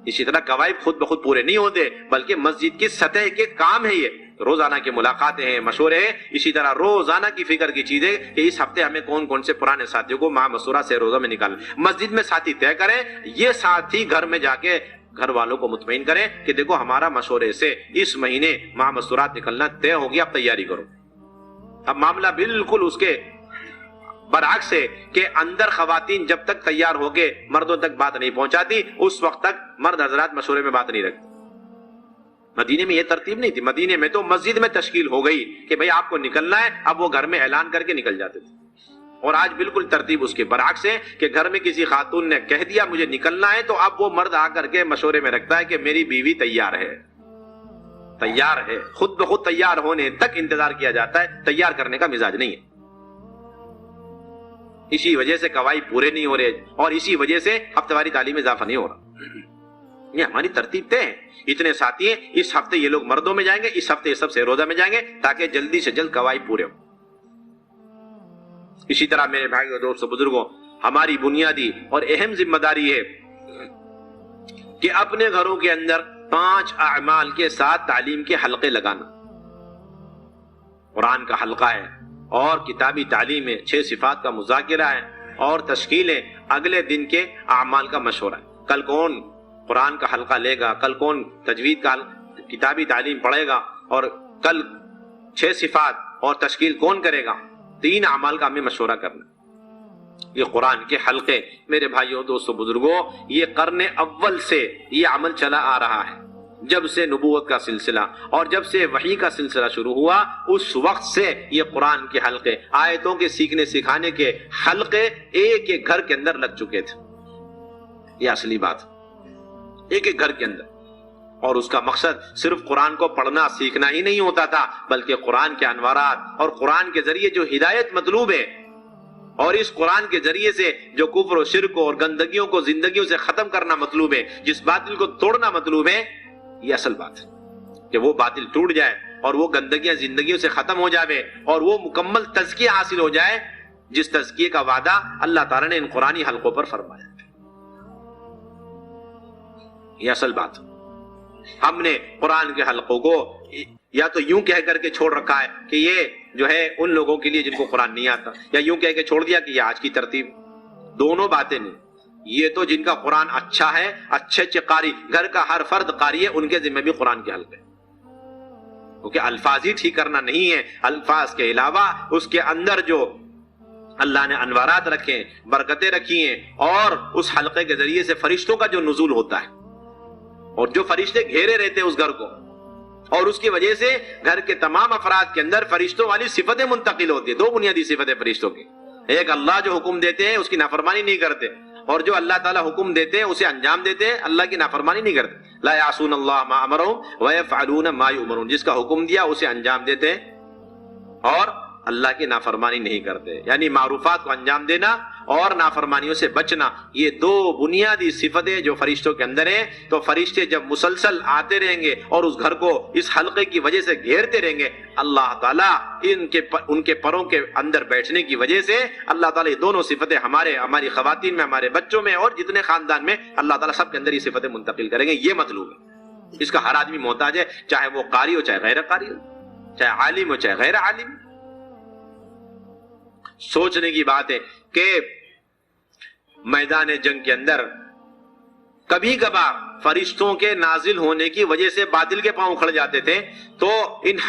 S2: اسی طرح قواعد خود بخود پورے نہیں ہوتے بلکہ مسجد کی سطح کے کام ہے. یہ روزانہ کی ملاقاتیں ہیں، مشورے ہیں. اسی طرح روزانہ کی فکر کی چیز ہے کہ اس ہفتے ہمیں کون کون سے پرانے ساتھیوں کو ماہ مستورہ سے روزہ میں نکالنا. مسجد میں ساتھی طے کریں، یہ ساتھی گھر میں جا کے گھر والوں کو مطمئن کریں کہ دیکھو ہمارا مشورے سے اس مہینے ماہ مستورات نکلنا طے ہو گیا، اب تیاری کرو. اب معاملہ بالکل اس کے برعکس ہے کہ اندر خواتین جب تک تیار ہو کے مردوں تک بات نہیں پہنچاتی اس وقت تک مرد حضرات مشورے میں بات نہیں رکھتے. مدینے میں یہ ترتیب نہیں تھی. مدینے میں تو مسجد میں تشکیل ہو گئی کہ بھئی آپ کو نکلنا ہے، اب وہ گھر میں اعلان کر کے نکل جاتے تھے. اور آج بالکل ترتیب اس کے برعکس ہے کہ گھر میں کسی خاتون نے کہہ دیا مجھے نکلنا ہے تو اب وہ مرد آ کر کے مشورے میں رکھتا ہے کہ میری بیوی تیار ہے، تیار ہے. خود بخود تیار ہونے تک انتظار کیا جاتا ہے، تیار کرنے کا مزاج نہیں ہے. اسی وجہ سے قواعد پورے نہیں ہو رہے اور اسی وجہ سے ہفتہ واری تعلیم میں اضافہ نہیں ہو رہا. یہ ہماری ترتیب طے ہے. اتنے ساتھی ہیں، اس ہفتے یہ لوگ مردوں میں جائیں گے، اس ہفتے یہ سب سے روزہ میں جائیں گے تاکہ جلدی سے جلد قواعد پورے ہوں. اسی طرح میرے بھائی اور دوستو بزرگوں، ہماری بنیادی اور اہم ذمہ داری ہے کہ اپنے گھروں کے اندر 5 اعمال کے ساتھ تعلیم کے حلقے لگانا. قرآن کا حلقہ ہے، اور کتابی تعلیم ہے، 6 صفات کا مذاکرہ ہے، اور تشکیل ہے، اگلے دن کے اعمال کا مشورہ ہے۔ کل کون قرآن کا حلقہ لے گا، کل کون تجوید کا کتابی تعلیم پڑھے گا، اور کل 6 صفات اور تشکیل کون کرے گا، 3 اعمال کا ہمیں مشورہ کرنا۔ یہ قرآن کے حلقے میرے بھائیوں دوستوں بزرگوں، یہ قرن اول سے یہ عمل چلا آ رہا ہے، جب سے نبوت کا سلسلہ اور جب سے وحی کا سلسلہ شروع ہوا، اس وقت سے یہ قرآن کے حلقے، آیتوں کے سیکھنے سکھانے کے حلقے ایک ایک گھر کے اندر لگ چکے تھے۔ یہ اصلی بات، ایک ایک گھر کے اندر۔ اور اس کا مقصد صرف قرآن کو پڑھنا سیکھنا ہی نہیں ہوتا تھا، بلکہ قرآن کے انوارات اور قرآن کے ذریعے جو ہدایت مطلوب ہے، اور اس قرآن کے ذریعے سے جو کفر و شرک اور گندگیوں کو زندگیوں سے ختم کرنا مطلوب ہے، جس باطل کو توڑنا مطلوب ہے، یہ اصل بات ہے کہ وہ باطل ٹوٹ جائے اور وہ گندگیاں زندگیوں سے ختم ہو جائے اور وہ مکمل تزکیہ حاصل ہو جائے، جس تزکیے کا وعدہ اللہ تعالیٰ نے ان قرآنی حلقوں پر فرمایا۔ یہ اصل بات۔ ہم نے قرآن کے حلقوں کو یا تو یوں کہہ کر کے چھوڑ رکھا ہے کہ یہ جو ہے ان لوگوں کے لیے جن کو قرآن نہیں آتا، یا یوں کہہ کے چھوڑ دیا کہ یہ آج کی ترتیب۔ دونوں باتیں نہیں، یہ تو جن کا قرآن اچھا ہے، اچھے اچھے قاری، گھر کا ہر فرد قاری ہے، ان کے ذمہ بھی قرآن کے حلقے، کیونکہ الفاظ ہی ٹھیک کرنا نہیں ہے، الفاظ کے علاوہ اس کے اندر جو اللہ نے انوارات رکھے، برکتیں رکھی ہیں، اور اس حلقے کے ذریعے سے فرشتوں کا جو نزول ہوتا ہے، اور جو فرشتے گھیرے رہتے ہیں اس گھر کو، اور اس کی وجہ سے گھر کے تمام افراد کے اندر فرشتوں والی صفتیں منتقل ہوتی ہیں۔ 2 بنیادی صفتیں فرشتوں کی، ایک اللہ جو حکم دیتے ہیں اس کی نافرمانی نہیں کرتے، اور جو اللہ تعالیٰ حکم دیتے ہیں اسے انجام دیتے ہیں، اللہ کی نافرمانی نہیں کرتے۔ لا یعصون اللہ ما امرهم ویفعلون ما یؤمرون، جس کا حکم دیا اسے انجام دیتے ہیں اور اللہ کی نافرمانی نہیں کرتے، یعنی معروفات کو انجام دینا اور نافرمانیوں سے بچنا، یہ 2 بنیادی صفتیں جو فرشتوں کے اندر ہیں۔ تو فرشتے جب مسلسل آتے رہیں گے اور اس گھر کو اس حلقے کی وجہ سے گھیرتے رہیں گے، اللہ تعالیٰ ان کے پروں کے اندر بیٹھنے کی وجہ سے اللہ تعالیٰ یہ دونوں صفتیں ہماری خواتین میں، ہمارے بچوں میں، اور جتنے خاندان میں، اللہ تعالیٰ سب کے اندر یہ صفتیں منتقل کریں گے۔ یہ مطلوب ہے، اس کا ہر آدمی محتاج ہے، چاہے وہ قاری ہو چاہے غیر قاری ہو، چاہے عالم ہو چاہے غیر عالم۔ سوچنے کی بات ہے کہ میدان جنگ کے اندر کبھی کبھار فرشتوں کے نازل ہونے کی وجہ سے باطل کے پاؤں کھڑ جاتے تھے، تو ان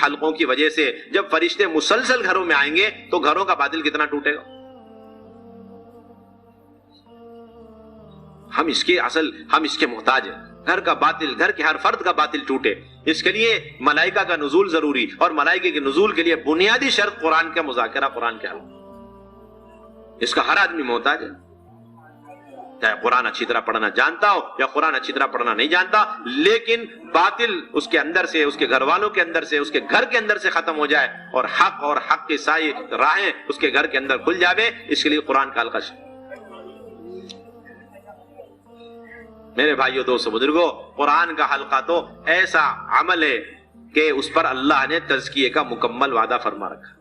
S2: حلقوں کی وجہ سے جب فرشتے مسلسل گھروں میں آئیں گے تو گھروں کا باطل کتنا ٹوٹے گا۔ ہم اس کے محتاج ہیں، گھر کا باطل، گھر کے ہر فرد کا باطل ٹوٹے، اس کے لیے ملائکہ کا نزول ضروری، اور ملائکہ کے نزول کے لیے بنیادی شرط قرآن کا مذاکرہ، قرآن کے حلقہ، اس کا ہر آدمی محتاج ہے، چاہے قرآن اچھی طرح پڑھنا جانتا ہو یا قرآن اچھی طرح پڑھنا نہیں جانتا، لیکن باطل اس کے اندر سے، اس کے گھر والوں کے اندر سے، اس کے گھر کے اندر سے ختم ہو جائے، اور حق کی ساری راہیں اس کے گھر کے اندر کھل جاوے، اس کے لیے قرآن کا حلقہ۔ میرے بھائیو دوستو بزرگو، قرآن کا حلقہ تو ایسا عمل ہے کہ اس پر اللہ نے تزکیے کا مکمل وعدہ فرما رکھا۔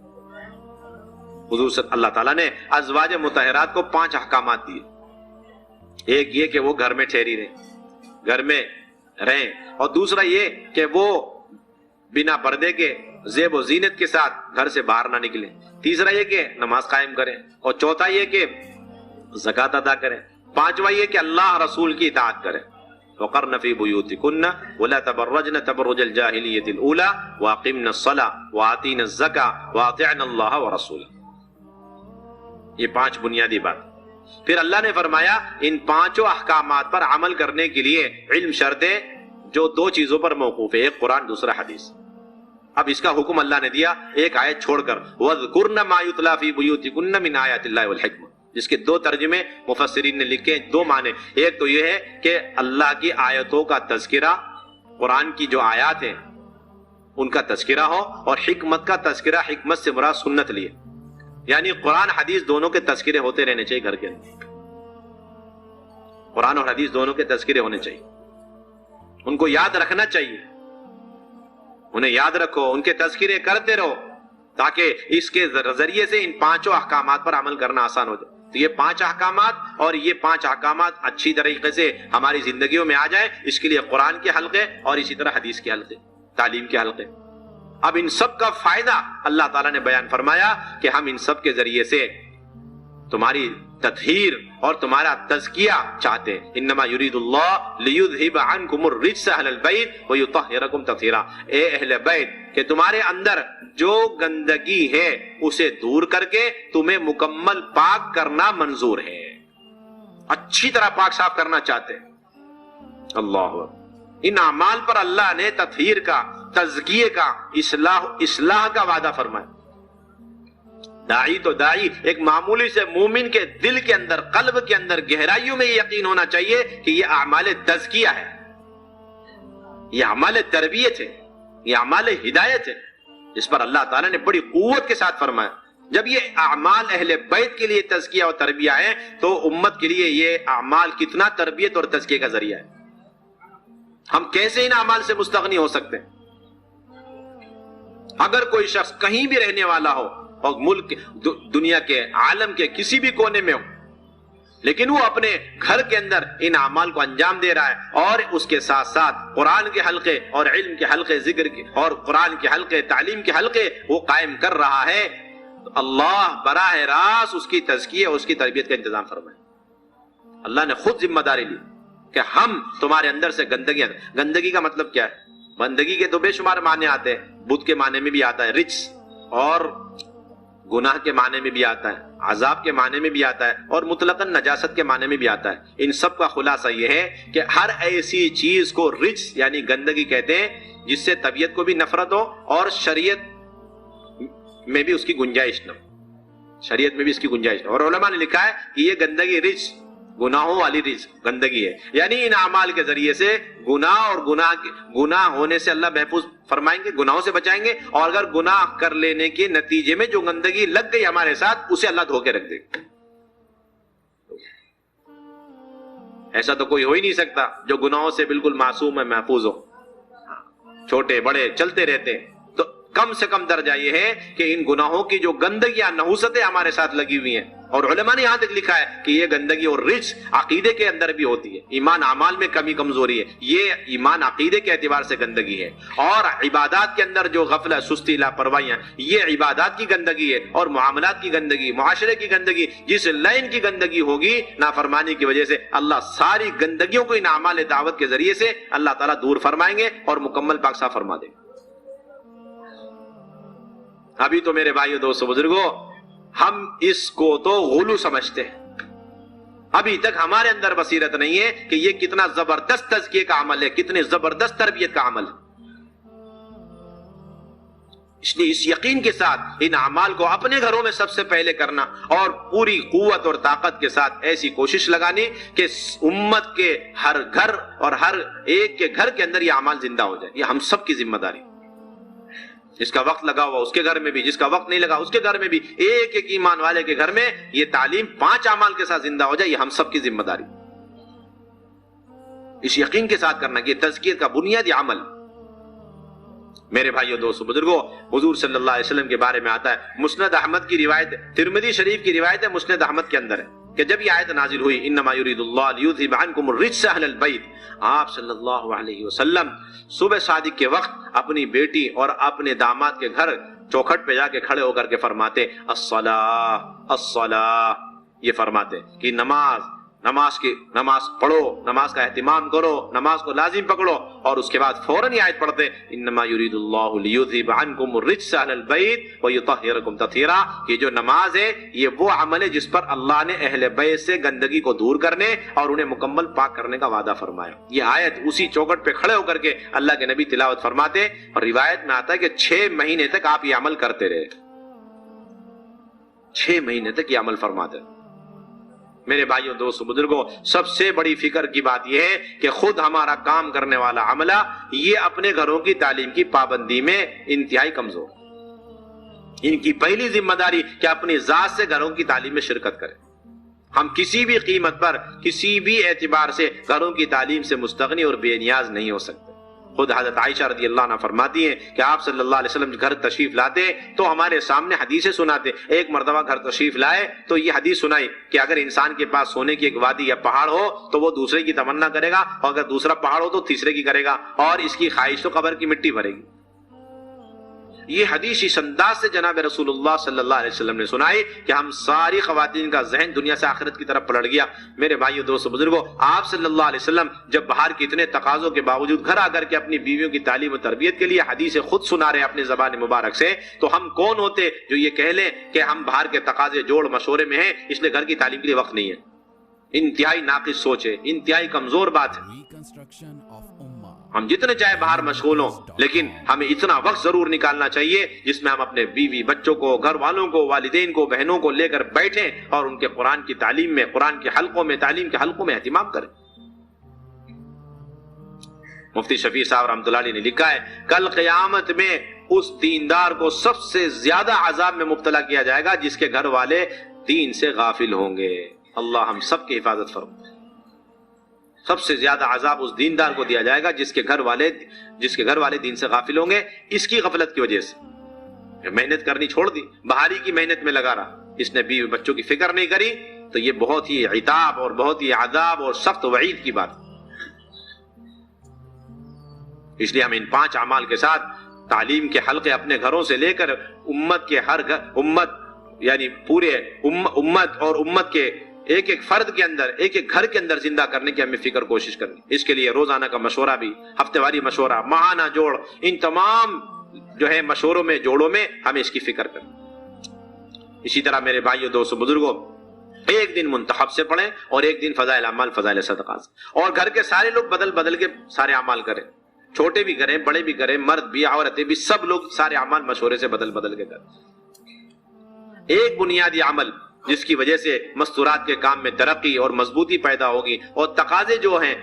S2: حضور صلی اللہ تعالیٰ نے ازواج مطہرات کو 5 احکامات دیے۔ ایک یہ کہ وہ گھر میں ٹھہری رہیں، گھر میں رہیں، اور دوسرا یہ کہ وہ بنا پردے کے زیب و زینت کے ساتھ گھر سے باہر نہ نکلیں، تیسرا یہ کہ نماز قائم کریں، اور چوتھا یہ کہ زکوٰۃ ادا کریں، پانچواں یہ کہ اللہ رسول کی اطاعت کریں۔ وَقَرْنَ فِي بُيُوتِكُنَّ وَلَا تَبَرَّجْنَ تَبَرُّجَ الْجَاهِلِيَّةِ الْأُولَىٰ وَأَقِمْنَ الصَّلَاةَ وَآتِينَ الزَّكَاةَ وَأَطِعْنَ اللَّهَ وَرَسُولَهُ۔ یہ 5 بنیادی بات۔ پھر اللہ نے فرمایا ان 5 احکامات پر عمل کرنے کے لیے علم شرط ہے، جو 2 چیزوں پر موقوف ہے، ایک قرآن دوسرا حدیث۔ اب اس کا حکم اللہ نے دیا ایک آیت چھوڑ کر، وَاذْكُرْنَ مَا يُتْلَىٰ فِي بُيُوتِكُنَّ مِنْ آيَاتِ اللَّهِ وَالْحِكْمَةِ، جس کے 2 ترجمے مفسرین نے لکھے، 2 معنی۔ ایک تو یہ ہے کہ اللہ کی آیتوں کا تذکرہ، قرآن کی جو آیات ہیں ان کا تذکرہ ہو، اور حکمت کا تذکرہ، حکمت سے مراد سنت لیے، یعنی قرآن حدیث دونوں کے تذکرے ہوتے رہنے چاہیے گھر کے اندر، قرآن اور حدیث دونوں کے تذکرے ہونے چاہیے، ان کو یاد رکھنا چاہیے، انہیں یاد رکھو، ان کے تذکرے کرتے رہو، تاکہ اس کے ذریعے سے ان 5 احکامات پر عمل کرنا آسان ہو جائے۔ تو یہ 5 احکامات، اور یہ 5 احکامات اچھی طریقے سے ہماری زندگیوں میں آ جائیں، اس کے لیے قرآن کے حلقے اور اسی طرح حدیث کے حلقے، تعلیم کے حلقے، اب ان سب کا فائدہ اللہ تعالیٰ نے بیان فرمایا کہ ہم ان سب کے ذریعے سے تمہاری تطہیر اور تمہارا تزکیہ چاہتے ہیں. انما یرید اللہ لیذھب عنکم الرجس اہل البیت ویطہرکم تطہیرا. اے اہل بیت کہ تمہارے اندر جو گندگی ہے اسے دور کر کے تمہیں مکمل پاک کرنا منظور ہے. اچھی طرح پاک صاف کرنا چاہتے ہیں. اللہ ان اعمال پر اللہ نے تطہیر کا، تزکیے کا، اصلاح کا وعدہ فرمایا. داعی تو داعی ایک معمولی سے مومن کے دل کے اندر، قلب کے اندر گہرائیوں میں یہ یقین ہونا چاہیے کہ یہ اعمال تزکیہ ہے، یہ اعمال تربیت ہے، یہ اعمال ہدایت ہے، جس پر اللہ تعالیٰ نے بڑی قوت کے ساتھ فرمایا. جب یہ اعمال اہل بیت کے لیے تزکیہ اور تربیہ ہے تو امت کے لیے یہ اعمال کتنا تربیت اور تزکیہ کا ذریعہ ہے. ہم کیسے ان اعمال سے مستغنی ہو سکتے ہیں؟ اگر کوئی شخص کہیں بھی رہنے والا ہو اور ملک، دنیا کے، عالم کے کسی بھی کونے میں ہو، لیکن وہ اپنے گھر کے اندر ان اعمال کو انجام دے رہا ہے اور اس کے ساتھ ساتھ قرآن کے حلقے اور علم کے حلقے، ذکر کے اور قرآن کے حلقے، تعلیم کے حلقے وہ قائم کر رہا ہے، تو اللہ براہ راست اس کی تزکیہ، اس کی تربیت کا انتظام فرمائے. اللہ نے خود ذمہ داری لی کہ ہم تمہارے اندر سے گندگی کا مطلب کیا ہے؟ گندگی کے تو بے شمار معنی آتے ہیں. بدھ کے معنی میں بھی آتا ہے رجس، اور گناہ کے معنی میں بھی آتا ہے، عذاب کے معنی میں بھی آتا ہے، اور مطلقاً نجاست کے معنی میں بھی آتا ہے. ان سب کا خلاصہ یہ ہے کہ ہر ایسی چیز کو رجس یعنی گندگی کہتے ہیں جس سے طبیعت کو بھی نفرت ہو اور شریعت میں بھی اس کی گنجائش نہ ہو، شریعت میں بھی اس کی گنجائش نہ ہو. اور علماء نے لکھا ہے کہ یہ گندگی رجس، گناہوں والی رجس گندگی ہے، یعنی ان اعمال کے ذریعے سے گناہ اور گناہ ہونے سے اللہ محفوظ فرمائیں گے، گناہوں سے بچائیں گے، اور اگر گناہ کر لینے کے نتیجے میں جو گندگی لگ گئی ہمارے ساتھ اسے اللہ دھو کے رکھ دے گا. ایسا تو کوئی ہو ہی نہیں سکتا جو گناہوں سے بالکل معصوم ہے، محفوظ ہو. چھوٹے بڑے چلتے رہتے ہیں، تو کم سے کم درجہ یہ ہے کہ ان گناہوں کی جو گندگیاں، نحوستیں ہمارے ساتھ لگی ہوئی ہیں، اور علماء نے یہاں تک لکھا ہے کہ یہ گندگی اور رجس عقیدے کے اندر بھی ہوتی ہے. ایمان اعمال میں کمی کمزوری ہے، یہ ایمان عقیدے کے اعتبار سے گندگی ہے. اور عبادات کے اندر جو غفلت، سستی، لاپرواہیاں، یہ عبادات کی گندگی ہے. اور معاملات کی گندگی، معاشرے کی گندگی، جس لائن کی گندگی ہوگی نافرمانی کی وجہ سے، اللہ ساری گندگیوں کو ان اعمال دعوت کے ذریعے سے اللہ تعالیٰ دور فرمائیں گے اور مکمل پاک صاف فرما دیں گے. ابھی تو میرے بھائیو، دوستو، بزرگوں، ہم اس کو تو غلو سمجھتے ہیں. ابھی تک ہمارے اندر بصیرت نہیں ہے کہ یہ کتنا زبردست تزکیے کا عمل ہے، کتنے زبردست تربیت کا عمل ہے. اس لیے اس یقین کے ساتھ ان اعمال کو اپنے گھروں میں سب سے پہلے کرنا، اور پوری قوت اور طاقت کے ساتھ ایسی کوشش لگانی کہ امت کے ہر گھر اور ہر ایک کے گھر کے اندر یہ اعمال زندہ ہو جائے. یہ ہم سب کی ذمہ داری. جس کا وقت لگا ہوا اس کے گھر میں بھی، جس کا وقت نہیں لگا اس کے گھر میں بھی، ایک ایک ایمان والے کے گھر میں یہ تعلیم 5 اعمال کے ساتھ زندہ ہو جائے. یہ ہم سب کی ذمہ داری. اس یقین کے ساتھ کرنا کہ تزکیہ کا بنیادی عمل. میرے بھائیو، دوستو، بزرگوں، حضور صلی اللہ علیہ وسلم کے بارے میں آتا ہے، مسند احمد کی روایت، ترمذی شریف کی روایت ہے، مسند احمد کے اندر ہے کہ جب یہ آیت نازل ہوئی، انما یرید اللہ لیذھب عنکم الرجس اہل البیت، آپ صلی اللہ علیہ وسلم صبح صادق کے وقت اپنی بیٹی اور اپنے داماد کے گھر چوکھٹ پہ جا کے کھڑے ہو کر کے فرماتے الصلاۃ الصلاۃ، یہ فرماتے کہ نماز پڑھو، نماز کا اہتمام کرو، نماز کو لازم پکڑو. اور اس کے بعد فوراً یہ آیت پڑھتے انما یرید اللہ لیذھب عنکم الرجس اہل البیت ویطہرکم تطہیرا، کہ جو نماز ہے یہ وہ عمل ہے جس پر اللہ نے اہل بیت سے گندگی کو دور کرنے اور انہیں مکمل پاک کرنے کا وعدہ فرمایا. یہ آیت اسی چوکھٹ پہ کھڑے ہو کر کے اللہ کے نبی تلاوت فرماتے، اور روایت میں آتا ہے کہ 6 مہینے تک آپ یہ عمل کرتے رہے. 6 مہینے تک یہ عمل فرماتے. میرے بھائیوں، دوستو، بزرگوں، سب سے بڑی فکر کی بات یہ ہے کہ خود ہمارا کام کرنے والا عملہ یہ اپنے گھروں کی تعلیم کی پابندی میں انتہائی کمزور. ان کی پہلی ذمہ داری کہ اپنی ذات سے گھروں کی تعلیم میں شرکت کریں. ہم کسی بھی قیمت پر، کسی بھی اعتبار سے گھروں کی تعلیم سے مستغنی اور بے نیاز نہیں ہو سکتے. خود حضرت عائشہ رضی اللہ عنہ فرماتی ہیں کہ آپ صلی اللہ علیہ وسلم گھر تشریف لاتے تو ہمارے سامنے حدیثیں سناتے. ایک مرتبہ گھر تشریف لائے تو یہ حدیث سنائی کہ اگر انسان کے پاس سونے کی ایک وادی یا پہاڑ ہو تو وہ دوسرے کی تمنا کرے گا، اور اگر دوسرا پہاڑ ہو تو تیسرے کی کرے گا، اور اس کی خواہش تو قبر کی مٹی بھرے گی. یہ حدیث اس انداز سے جناب رسول اللہ صلی اللہ علیہ وسلم نے سنائی کہ ہم ساری خواتین کا ذہن دنیا سے آخرت کی طرف پلٹ گیا۔ میرے بھائیو دوستو بزرگوں، آپ صلی اللہ علیہ وسلم جب باہر کے اتنے تقاضوں کے باوجود گھر آ کر کے اپنی بیویوں کی تعلیم و تربیت کے لیے حدیث خود سنا رہے اپنی زبان مبارک سے، تو ہم کون ہوتے جو یہ کہہ لیں کہ ہم باہر کے تقاضے جوڑ مشورے میں ہیں اس لیے گھر کی تعلیم کے لیے وقت نہیں ہے؟ انتہائی ناقص سوچ ہے، انتہائی کمزور بات ہے۔ ہم جتنے چاہے باہر مشغول ہوں، لیکن ہمیں اتنا وقت ضرور نکالنا چاہیے جس میں ہم اپنے بیوی بچوں کو، گھر والوں کو، والدین کو، بہنوں کو لے کر بیٹھیں اور ان کے قرآن کی تعلیم میں، قرآن کے حلقوں میں، تعلیم کے حلقوں میں اہتمام کریں۔ مفتی شفیع صاحب رحمۃ اللہ علیہ نے لکھا ہے، کل قیامت میں اس دیندار کو سب سے زیادہ عذاب میں مبتلا کیا جائے گا جس کے گھر والے دین سے غافل ہوں گے۔ اللہ ہم سب کی حفاظت فرمائے۔ سب سے زیادہ عذاب اس دیندار کو دیا جائے گا جس کے گھر والے دین سے غافل ہوں گے، اس کی غفلت کی وجہ سے۔ محنت کرنی چھوڑ دی، باہری کی محنت میں لگا رہا، اس نے بیوی بچوں کی فکر نہیں کری، تو یہ بہت ہی عتاب اور بہت ہی عذاب اور سخت وعید کی بات۔ اس لیے ہم ان 5 اعمال کے ساتھ تعلیم کے حلقے اپنے گھروں سے لے کر امت کے ہر گھر، امت یعنی پورے امت اور امت کے ایک ایک فرد کے اندر، ایک ایک گھر کے اندر زندہ کرنے کی ہمیں فکر کوشش کرنی۔ اس کے لیے روزانہ کا مشورہ بھی، ہفتے واری مشورہ، ماہانہ جوڑ، ان تمام جو ہے مشوروں میں، جوڑوں میں ہمیں اس کی فکر کرنی۔ اسی طرح میرے بھائیو دوستو بزرگوں، ایک دن منتخب سے پڑھیں اور ایک دن فضائل اعمال، فضائل صدقات، اور گھر کے سارے لوگ بدل بدل کے سارے اعمال کریں، چھوٹے بھی کریں، بڑے بھی کریں، مرد بھی، عورتیں بھی، سب لوگ سارے اعمال مشورے سے بدل بدل کے کریں۔ ایک بنیادی عمل جس کی وجہ سے مستورات کے کام میں ترقی اور مضبوطی پیدا ہوگی، اور تقاضے جو ہیں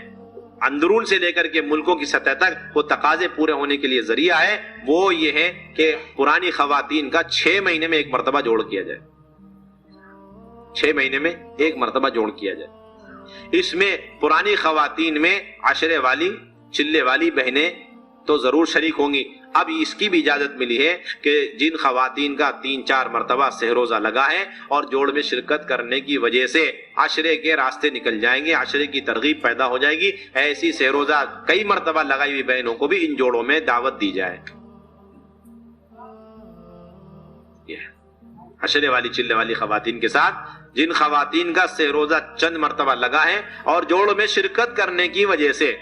S2: اندرون سے لے کر کے ملکوں کی سطح تک وہ تقاضے پورے ہونے کے لیے ذریعہ ہے، وہ یہ ہے کہ پرانی خواتین کا 6 مہینے میں ایک مرتبہ جوڑ کیا جائے۔ 6 مہینے میں ایک مرتبہ جوڑ کیا جائے۔ اس میں پرانی خواتین میں عشرے والی، چلے والی بہنیں تو ضرور شریک ہوں گی۔ اب اس کی بھی اجازت ملی ہے کہ جن خواتین کا 3-4 مرتبہ سہروزہ لگا ہے اور جوڑ میں شرکت کرنے کی وجہ سے عشرے کے راستے نکل جائیں گے، عشرے کی ترغیب پیدا ہو جائے گی، ایسی سہروزہ کئی مرتبہ لگائی ہوئی بہنوں کو بھی ان جوڑوں میں دعوت دی جائے۔ عشرے والی، چلے والی خواتین کے ساتھ جن خواتین کا سہروزہ چند مرتبہ لگا ہے اور جوڑ میں شرکت کرنے کی وجہ سے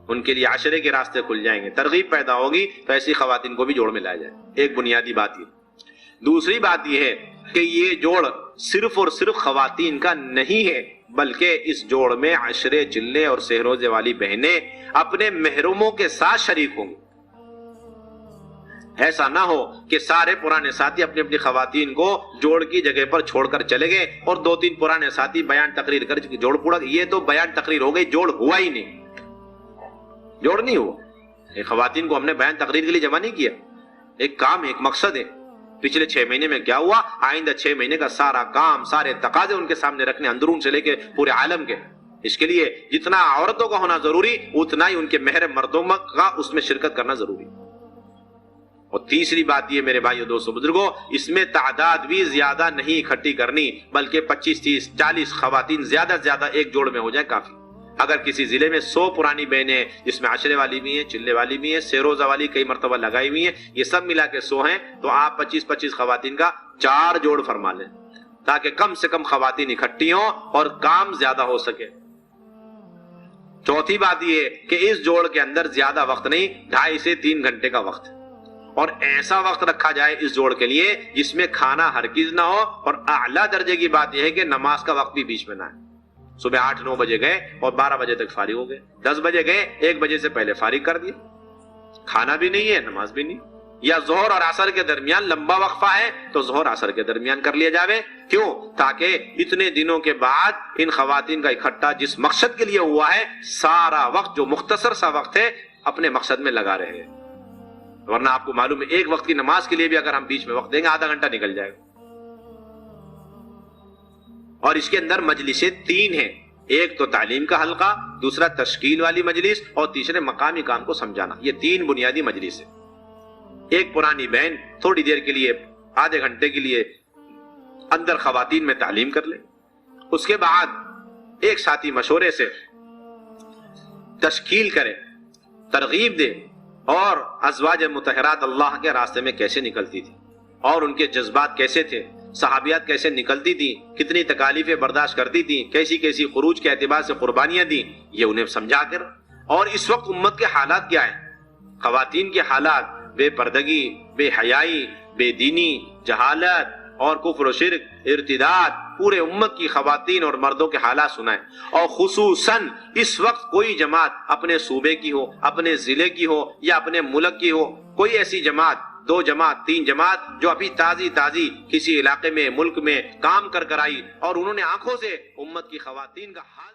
S2: ان کے لیے عشرے کے راستے کھل جائیں گے، ترغیب پیدا ہوگی، تو ایسی خواتین کو بھی جوڑ میں لایا جائے۔ ایک بنیادی بات یہ۔ دوسری بات یہ ہے کہ یہ جوڑ صرف اور صرف خواتین کا نہیں ہے، بلکہ اس جوڑ میں عشرے، چلے اور سہروزے والی بہنیں اپنے محرموں کے ساتھ شریک ہوں گی۔ ایسا نہ ہو کہ سارے پرانے ساتھی اپنی اپنی خواتین کو جوڑ کی جگہ پر چھوڑ کر چلے گئے اور 2-3 پرانے ساتھی بیان تقریر کر جوڑ پورا، یہ تو بیان تقریر ہو گئی، جوڑ ہوا ہی نہیں، جوڑ نہیں ہوا۔ ایک خواتین کو ہم نے بیان تقریر کے لیے جمع نہیں کیا، ایک کام، ایک مقصد ہے۔ پچھلے 6 مہینے میں کیا ہوا، آئندہ 6 مہینے کا سارا کام، سارے تقاضے ان کے سامنے رکھنے، اندرون سے لے کے پورے عالم کے۔ اس کے لیے جتنا عورتوں کا ہونا ضروری، اتنا ہی ان کے محرم مردوں کا اس میں شرکت کرنا ضروری۔ اور تیسری بات یہ میرے بھائیو دوستو بزرگوں، اس میں تعداد بھی زیادہ نہیں اکٹھی کرنی، بلکہ 25, 30, 40 خواتین زیادہ سے زیادہ ایک جوڑ میں ہو جائے کافی۔ اگر کسی ضلع میں 100 پرانی بہنیں جس میں عشرے والی بھی ہیں، چلے والی بھی ہیں، سہروزہ والی کئی مرتبہ لگائی ہوئی ہیں، یہ سب ملا کے 100 ہیں، تو آپ 25 خواتین کا 4 جوڑ فرما لیں تاکہ کم سے کم خواتین اکٹھی ہوں اور کام زیادہ ہو سکے۔ چوتھی بات یہ کہ اس جوڑ کے اندر زیادہ وقت نہیں، 2.5 سے 3 گھنٹے کا وقت، اور ایسا وقت رکھا جائے اس جوڑ کے لیے جس میں کھانا ہرگز نہ ہو، اور اعلیٰ درجے کی بات یہ ہے کہ نماز کا وقت بھی بیچ میں نہ ہے۔ صبح 8-9 بجے گئے اور 12 بجے تک فارغ ہو گئے، 10 بجے گئے 1 بجے سے پہلے فارغ کر دیا، کھانا بھی نہیں ہے، نماز بھی نہیں۔ یا ظہر اور عصر کے درمیان لمبا وقفہ ہے تو ظہر عصر کے درمیان کر لیا جاوے، کیوں؟ تاکہ اتنے دنوں کے بعد ان خواتین کا اکٹھا جس مقصد کے لیے ہوا ہے، سارا وقت جو مختصر سا وقت ہے اپنے مقصد میں لگا رہے ہیں۔ ورنہ آپ کو معلوم ہے ایک وقت کی نماز کے لیے بھی اگر ہم بیچ میں وقت دیں گے آدھا گھنٹہ نکل جائے گا۔ اور اس کے اندر مجلسیں 3 ہیں، ایک تو تعلیم کا حلقہ، دوسرا تشکیل والی مجلس، اور تیسرے مقامی کام کو سمجھانا۔ یہ 3 بنیادی مجلس ہیں۔ ایک پرانی بہن تھوڑی دیر کے لیے، آدھے گھنٹے کے لیے اندر خواتین میں تعلیم کر لے، اس کے بعد ایک ساتھی مشورے سے تشکیل کرے، ترغیب دے، اور ازواج مطہرات اللہ کے راستے میں کیسے نکلتی تھی اور ان کے جذبات کیسے تھے، صحابیات کیسے نکلتی تھی، کتنی تکالیفیں برداشت کرتی تھی، کیسی کیسی خروج کے اعتبار سے قربانیاں دی، یہ انہیں سمجھا کر۔ اور اس وقت امت کے حالات کیا ہیں، خواتین کے حالات، بے پردگی، بے حیائی، بے دینی، جہالت اور کفر و شرک، ارتداد، پورے امت کی خواتین اور مردوں کے حالات سنائیں۔ اور خصوصاً اس وقت کوئی جماعت اپنے صوبے کی ہو، اپنے ضلع کی ہو یا اپنے ملک کی ہو، کوئی ایسی جماعت، 2 جماعت، 3 جماعت جو ابھی تازی کسی علاقے میں، ملک میں کام کر آئی اور انہوں نے آنکھوں سے امت کی خواتین کا حال